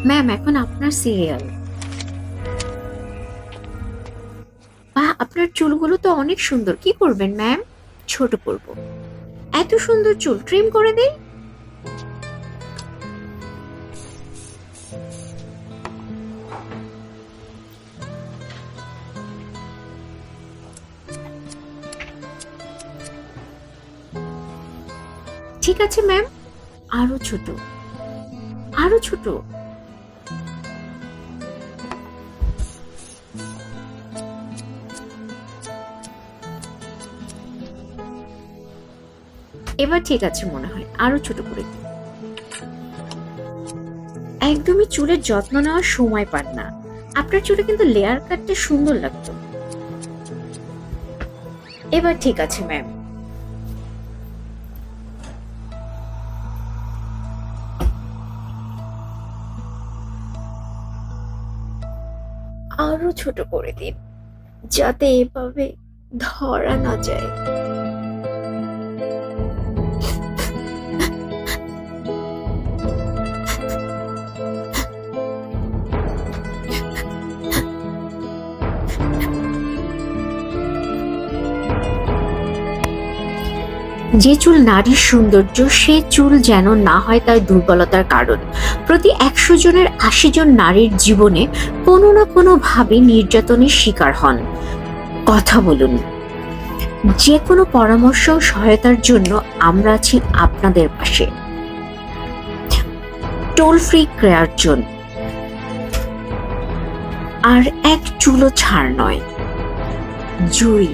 Ma'am, এখন আপনার serial. বা আপনার চুলগুলো তো অনেক সুন্দর, কি করবেন ম্যাম? ছোট করব? এত সুন্দর চুল ট্রিম করে দেই? ঠিক আছে ম্যাম, আরো ছোট, আরো ছোট। এবার ঠিক আছে মনে হয়, আরো ছোট করে দিন। একদমই চুলের যত্ন নেওয়ার সময় পান না। আপনার চুলে কিন্তু লেয়ার কাটতে সুন্দর লাগতো। এবার ঠিক আছে ম্যাম। আরো ছোট করে দিন, যাতে এভাবে ধরা না যায়। যে চুল নারীর সৌন্দর্য, সে চুল যেন না হয় তার দুর্বলতার কারণ। প্রতি 100 জনের 80 জন নারীর জীবনে কোনো না কোনো ভাবে নির্যাতনের শিকার হন। কথা বলুন। যে কোনো পরামর্শ ও সহায়তার জন্য আমরা আছি আপনাদের পাশে। Toll free care zone. আর এক চুলও ছাড় নয়। জুই।